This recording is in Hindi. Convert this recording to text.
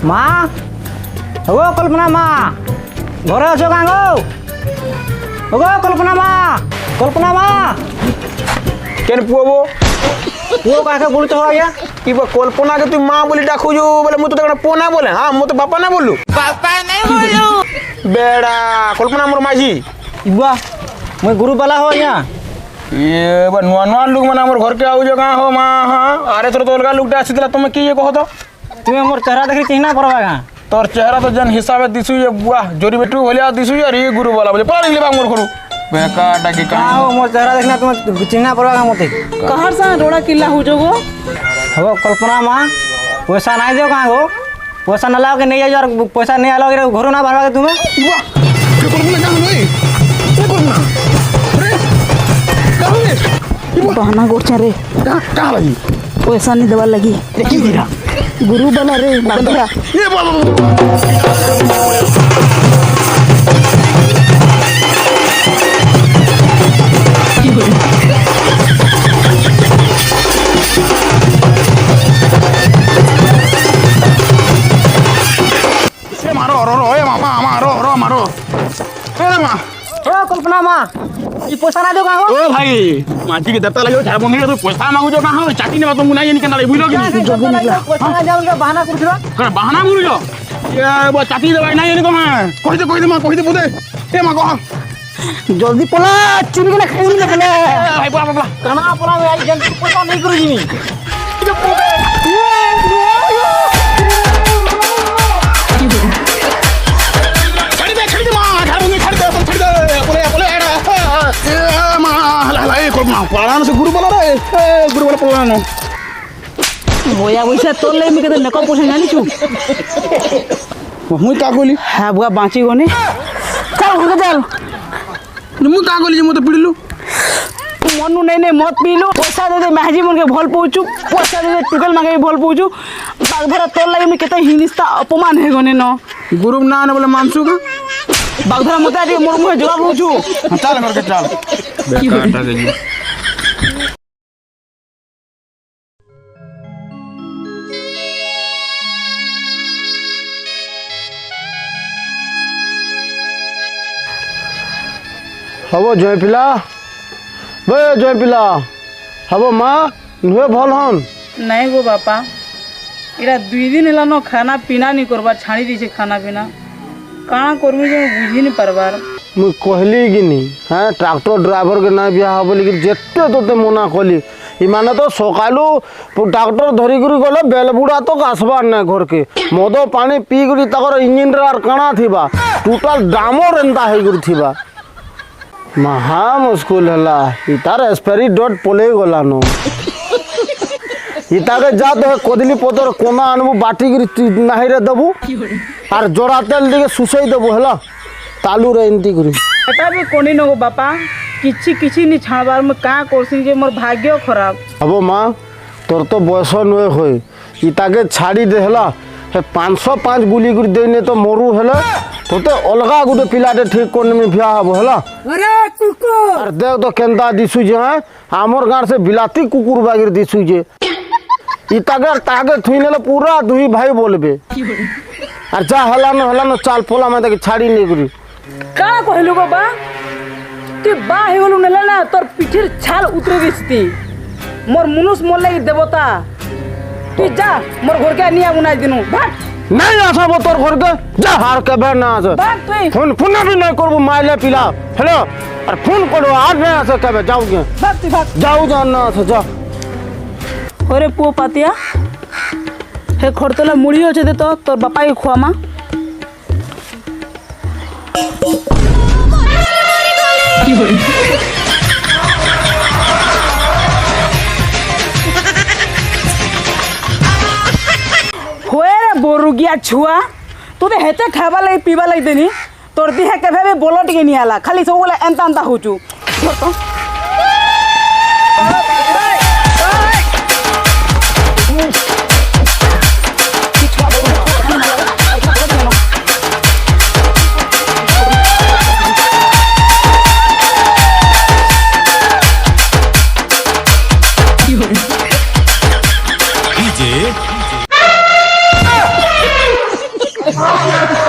माँ हो कल्पना माँ घर अच्छो कहाँ गो हो कल्पना माँ केन पुओ वो पुओ कहाँ बोलू तो आज्ञा कि कल्पना के तू माँ बोली डाकू जो बोले मु तो पुओ ना बोले हाँ मु तो बापा ना बोलू बेड़ा कल्पना मोर माझी बुआ मैं गुरु बाला हो आज्ञा ये नुआ नुआ लोग मैंने मोर घर के आउ जो कहाँ हो माँ हाँ अरे तोर तो अलग लोग आसी तुम किए कह तो तुम्हें मोर चेहरा देखी चिन्ह पड़वा कहाँ तोर चेहरा तो जन हिसाब दिशु ये बुआ जोरी बेटू भलिया दिशु यार ये गुरु वाला बोले पढ़ा लिखले मोर घरू बेकाटा की कहाँ हो मोर चेहरा देखना तुम चिन्ह पड़वा कहाँ मते कहाँ से रोड़ा किला हो जो हो कल्पना माँ पैसा नहीं दो कहाँ हो पैसा न लाओ के नहीं जाओ और पैसा नहीं आलो घर ना भरवा के तुम्हें बहाना गोचा रे कहाँ लगी पैसा नहीं देवा लगी गुरु बना रे बांधरा मारो कल्पना माँ ये पैसा ना दो कहाँ हो ओ भाई माटी के दत्ता लगे छाड़ बंदी तो पैसा मांगो जो कहाँ हो चाटी ने तो मुना ये निकल बुझलो कि पैसा ना जाओ उनका बहाना कुछ ना कर बहाना बोल जो ये वो चाटी दवाई नहीं इनको मैं कह दे मां कह दे बुदे ए मां कह जल्दी पला चुन के ना खाई नहीं पला भाई पला कना पला में आई जल्दी पैसा नहीं करूगी नहीं से गुरु बोला रे गुरु बोला पलानो बोया वैसे तोर ले में के नक पोछे जानी छु मुई का गोली हां बुआ बांची गने चल घर चल मुई का गोली मु तो पिड़लु मनु नहीं मत पीलु पैसा दे दे महजी मन के भल पहुचू पैसा दे दे टुकल मांगे भल पहुचू बागधरा तोर लागे में केते हिनिस्ता अपमान हे गने न गुरु ना ने बोले मानसु का बागधरा मत आडी मोर मुहे जवाब होचू चल करके चल बेटा दे हबो जय पिला बे जय पिला हबो माँ नुहे भल हन नहीं गो बापा इरा 2 दिन हला न खाना पीना नहीं करबार छाड़ी दी खाना पीना काना करबी जे बुझी नहीं परबार मुई कहली कि नहीं हाँ ट्रैक्टर ड्राइवर के ना बिया हम बोली जेते तोते मना कली इमाने तो सकालू ट्रैक्टर धरी करी गले बेलबुड़ा तो आसबार ना घर के मद पानी पी करी तकर इंजिन रे काना थिबा टोटल डामर एंता हे करी थिबा महा मुश्किल हला इतार एक्सपायरी डेट पले गला नो इताके जा तो कदली पतर कोना आनबू बाटी करी नाही रे दबू और जोड़ा तेल दिके सुसई देबू हला तालू रे एंती करी एटा भी कोनी नो बापा किछि नहीं छाड़बार में का करसी जे मोर भाग्य खराब अब माँ तोर तो बयस नुए होई इताके छाड़ी दे हला 505 गुली कर देने तो मरु हेले तोते अलगा गुटे पिलाटे ठीक करने में बिया हबो हला अरे कुकुर अरे देख तो केंदा दिसु जे है हमर गांव से बिलाती कुकुर बागिर दिसु जे इताके ताके थुइनेले पूरा दुई भाई बोलबे अरे जा हला न चाल पोला में देख छाड़ी नहीं करी का कहलु गो बा कि बा हे बोलु नेला ना तोर पिठिर छाल उतरे दिसती मोर मनुष्य मोर लागि देवता तू जा मोर घर के निया बुनाई दिनु भाग नहीं आसा वो तोर घर के जा हार के बे ना आसे भाग तू फोन भी नहीं करबो माइले पिला हेलो अरे फोन करो आज नहीं आसे कबे जाओ के भाग तू भाग जाओ जाना आसे जा ओरे पुओ पातिया हे खड़तला मुड़ी होचे दे तो तोर बापा के खुआ मा होए रे बोरुगिया छुआ तू तो हेते खाबा लई पीबा लई देनी तोर दिहे केभे भी बोलट के नहीं आला खाली सब बोले एंता एंता होचू तो रे